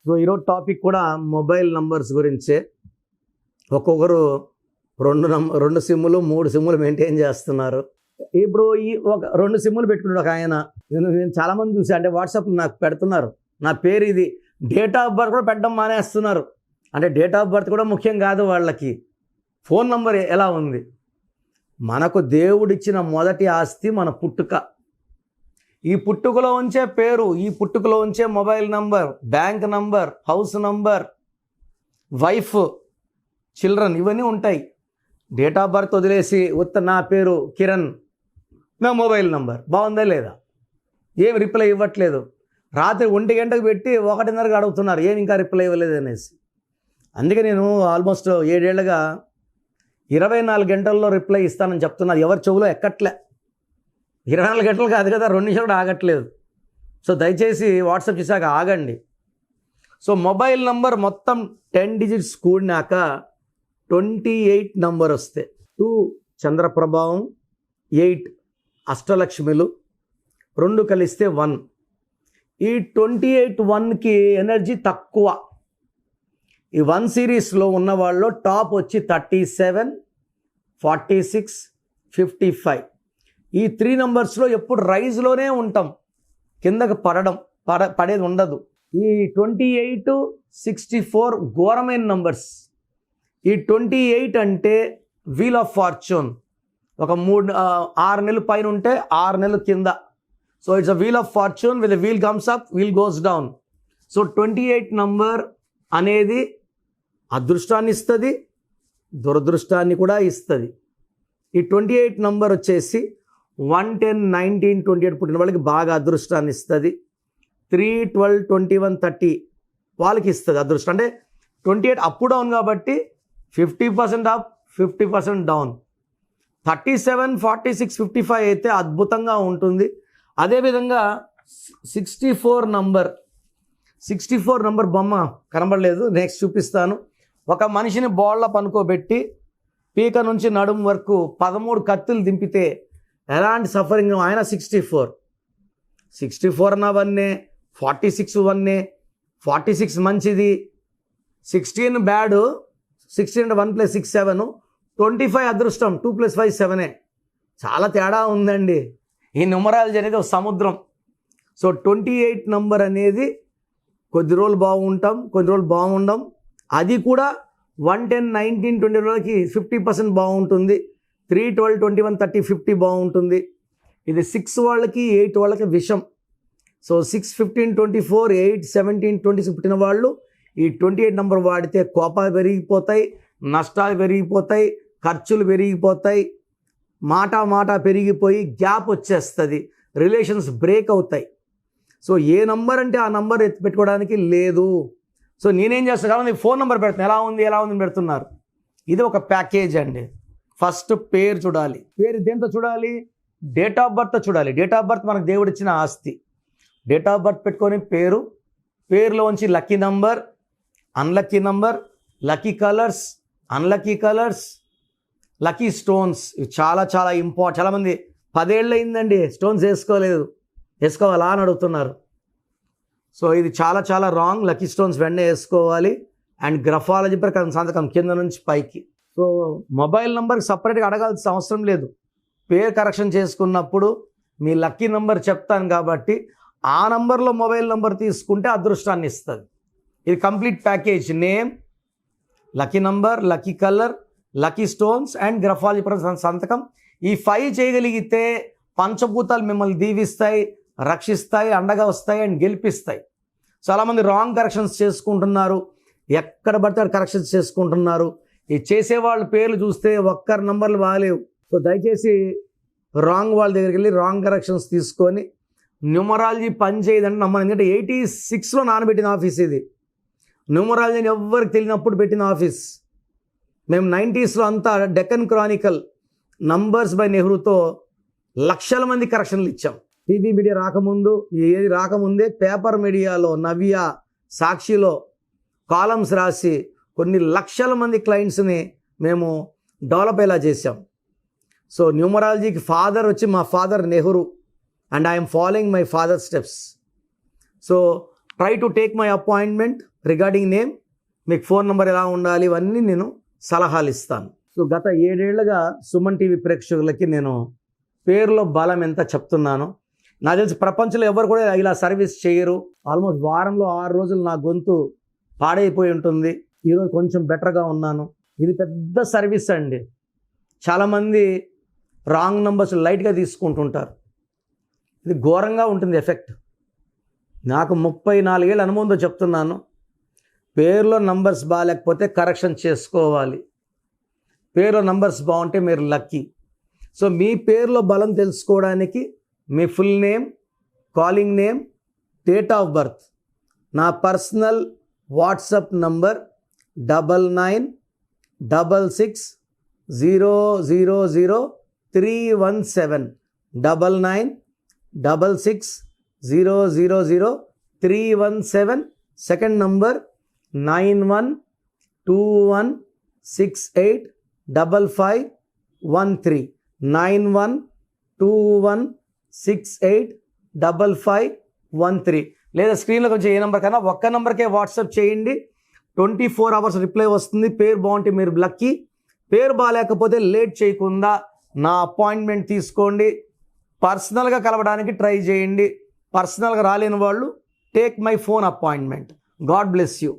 So ఈరోజు topic కూడా mobile numbers గురించే. ఒక్కొక్కరు రెండు సిమ్ములు 3 సిమ్ములు మెయింటైన్ చేస్తున్నారు. ఇప్పుడు ఈ ఒక 2 సిమ్ములు పెట్టుకున్నాడు ఒక ఆయన. నేను చాలామంది చూసా, అంటే వాట్సాప్లో నాకు పెడుతున్నారు, నా పేరు ఇది, డేట్ ఆఫ్ బర్త్ కూడా పెట్టడం మానేస్తున్నారు. అంటే డేట్ ఆఫ్ బర్త్ కూడా ముఖ్యం కాదు వాళ్ళకి, ఫోన్ నంబర్ ఎలా ఉంది. మనకు దేవుడిచ్చిన మొదటి ఆస్తి మన పుట్టుక. ఈ పుట్టుకలో ఉంచే పేరు, ఈ పుట్టుకలో ఉంచే mobile number, bank number, house number, wife, children, ఇవన్నీ ఉంటాయి. డేట్ ఆఫ్ బర్త్ వదిలేసి నా పేరు కిరణ్, నా మొబైల్ నంబర్ బాగుందా లేదా, ఏం రిప్లై ఇవ్వట్లేదు. రాత్రి 1 గంటకు పెట్టి 1:30కి అడుగుతున్నారు, ఏం ఇంకా రిప్లై ఇవ్వలేదు అనేసి. అందుకే నేను ఆల్మోస్ట్ 7 ఏళ్ళుగా 24 గంటల్లో రిప్లై ఇస్తానని చెప్తున్నారు. ఎవరి చెవులో ఎక్కట్లే. 24 గంటలు కాదు కదా, 2 నిమిషాలు కూడా ఆగట్లేదు. సో దయచేసి వాట్సాప్ చేశాక ఆగండి. సో మొబైల్ నంబర్ మొత్తం 10 డిజిట్స్ కూడినాక 28 నంబర్ వస్తే 2 చంద్రప్రభావం, 8 అష్టలక్ష్మిలు, 2 కలిస్తే 1. ఈ 28 1కి ఎనర్జీ తక్కువ. ఈ 1 సిరీస్లో ఉన్న వాళ్ళు టాప్ వచ్చి 37, 46, 55. ఈ 3 నంబర్స్లో ఎప్పుడు రైజ్లోనే ఉంటాం, కిందకు పడేది ఉండదు. ఈ 28, 64 ఘోరమైన నంబర్స్. ఈ 28 అంటే వీల్ ఆఫ్ ఫార్చ్యూన్. ఒక 6 నెలలు పైన ఉంటే 6 నెలలు కింద. So it's a wheel of fortune, with wheel comes up, wheel goes down. So 28 number అనేది అదృష్టాన్ని ఇస్తుంది, దురదృష్టాన్ని కూడా ఇస్తుంది. ఈ 28 నంబర్ వచ్చేసి 1, 10, 19, 28 పుట్టిన వాళ్ళకి బాగా అదృష్టాన్ని ఇస్తుంది. 3, 12, 21, 30 వాళ్ళకి ఇస్తుంది అదృష్టం. అంటే 28 అప్ డౌన్ కాబట్టి 50% అప్, 50% డౌన్. 37, 46, 55 అయితే అద్భుతంగా ఉంటుంది. అదేవిధంగా 64 నంబర్ బొమ్మ కనబడలేదు, నెక్స్ట్ చూపిస్తాను. ఒక మనిషిని బోళ్ళ పనుకోబెట్టి పీక నుంచి నడుం వరకు 13 కత్తులు దింపితే ఎలాంటి సఫరింగ్. ఆయన 64 అన్న 1, 46 1, 46 మంచిది, 16 బ్యాడ్, 16 అంటే 1 + 6 7, 25 అదృష్టం, 2 + 5 7. చాలా తేడా ఉందండి. ఈ న్యూమరాలజీ అనేది ఒక సముద్రం. సో 28 నంబర్ అనేది కొద్ది రోజులు బాగుంటాం, కొద్ది రోజులు బాగుండం. అది కూడా 1, 10, 19, 20 రోజులకి 50% బాగుంటుంది. 3, 12, 21, 30, 50 బాగుంటుంది. ఇది 6 వాళ్ళకి 8 వాళ్ళకి విషం. సో 6, 15, 24, 8, 17, 26 పుట్టిన వాళ్ళు ఈ 28 నంబర్ వాడితే కోపాలు పెరిగిపోతాయి, నష్టాలు పెరిగిపోతాయి, ఖర్చులు పెరిగిపోతాయి, మాట పెరిగిపోయి గ్యాప్ వచ్చేస్తుంది, రిలేషన్స్ బ్రేక్ అవుతాయి. సో ఏ నంబర్ అంటే ఆ నంబర్ ఎత్తి పెట్టుకోవడానికి లేదు. సో నేనేం చేస్తాను, చాలా ఫోన్ నెంబర్ పెడుతున్నాను, ఎలా ఉంది పెడుతున్నారు. ఇది ఒక ప్యాకేజ్ అండి. ఫస్ట్ పేరు చూడాలి. పేరు దేంతో చూడాలి? డేట్ ఆఫ్ బర్త్ చూడాలి. డేట్ ఆఫ్ బర్త్ మనకు దేవుడిచ్చిన ఆస్తి. డేట్ ఆఫ్ బర్త్ పెట్టుకొని పేరులోంచి lucky number, unlucky number, lucky colours, unlucky colours, lucky stones. ఇవి చాలా చాలా ఇంపార్టెంట్. చాలామంది 10 ఏళ్ళు అయిందండి స్టోన్స్ వేసుకోవాలా అని అడుగుతున్నారు. సో ఇది చాలా చాలా రాంగ్. లక్కీ స్టోన్స్ వెంటనే వేసుకోవాలి. అండ్ గ్రఫాలజీ ప్రకారం సంతకం కింద నుంచి పైకి. సో మొబైల్ నెంబర్కి సపరేట్గా అడగాల్సిన అవసరం లేదు. పేరు కరెక్షన్ చేసుకున్నప్పుడు మీ లక్కీ నెంబర్ చెప్తాను కాబట్టి ఆ నంబర్లో మొబైల్ నెంబర్ తీసుకుంటే అదృష్టాన్ని ఇస్తుంది. ఇది complete package. Name, lucky number, lucky colour, lucky stones and graphology ప్రకారం సంతకం. ఈ 5 చేయగలిగితే పంచభూతాలు మిమ్మల్ని దీవిస్తాయి, రక్షిస్తాయి, అండగా వస్తాయి అండ్ గెలిపిస్తాయి. చాలామంది రాంగ్ కరెక్షన్స్ చేసుకుంటున్నారు, ఎక్కడ పడితే కరెక్షన్స్ చేసుకుంటున్నారు. ఈ చేసేవాళ్ళ పేర్లు చూస్తే ఒక్కరి నంబర్లు బాగాలేవు. సో దయచేసి రాంగ్ వాళ్ళ దగ్గరికి వెళ్ళి రాంగ్ కరెక్షన్స్ తీసుకొని న్యూమరాలజీ పని చేయదంటే నమ్మను. ఎందుకంటే 86లో నానబెట్టిన ఆఫీస్ ఇది. న్యూమరాలజీని ఎవ్వరికి తెలియనప్పుడు పెట్టిన ఆఫీస్. మేము 90sలో అంతా డెక్కన్ క్రానికల్, నంబర్స్ బై నెహ్రూతో లక్షల మంది కరెక్షన్లు ఇచ్చాం. టీవీ మీడియా రాకముందే పేపర్ మీడియాలో, నవ్య, సాక్షిలో కాలమ్స్ రాసి కొన్ని లక్షల మంది క్లయింట్స్ని మేము డెవలప్ అయ్యేలా చేశాం. సో న్యూమరాలజీకి ఫాదర్ వచ్చి మా father Nehru and I'm following my father steps. So try to take my appointment regarding name. మీకు ఫోన్ నెంబర్ ఎలా ఉండాలి ఇవన్నీ నేను సలహాలు ఇస్తాను. సో గత 7 ఏళ్లుగా సుమన్ టీవీ ప్రేక్షకులకి నేను పేరులో బలం ఎంత చెప్తున్నాను. నాకు తెలిసి ప్రపంచంలో ఎవరు కూడా ఇలా సర్వీస్ చేయరు. ఆల్మోస్ట్ వారంలో 6 రోజులు నా గొంతు పాడైపోయి ఉంటుంది. ఈరోజు కొంచెం బెటర్గా ఉన్నాను. ఇది పెద్ద సర్వీస్ అండి. చాలామంది రాంగ్ నంబర్స్ లైట్గా తీసుకుంటుంటారు. ఇది ఘోరంగా ఉంటుంది ఎఫెక్ట్. నాకు 34 ఏళ్ళ అనుభవంతో చెప్తున్నాను. పేరులో నంబర్స్ బాగాలేకపోతే కరెక్షన్ చేసుకోవాలి. పేరులో నంబర్స్ బాగుంటే మీరు లక్కీ. సో మీ పేరులో బలం తెలుసుకోవడానికి మీ full name, calling name, date of birth, నా personal WhatsApp number 9966000317 9966000317. Second number 9121685513 9121685513. లేదా స్క్రీన్లో కొంచెం ఏ నెంబర్ కన్నా ఒక్క నెంబర్కే వాట్సాప్ చేయండి. 24 hours రిప్లై వస్తుంది. పేరు బాగుంటే మీరు లక్కీ. పేరు బాగాలేకపోతే లేట్ చేయకుండా నా అపాయింట్మెంట్ తీసుకోండి. పర్సనల్గా కలవడానికి ట్రై చేయండి. పర్సనల్గా రాలేని వాళ్ళు take my phone appointment. God bless you.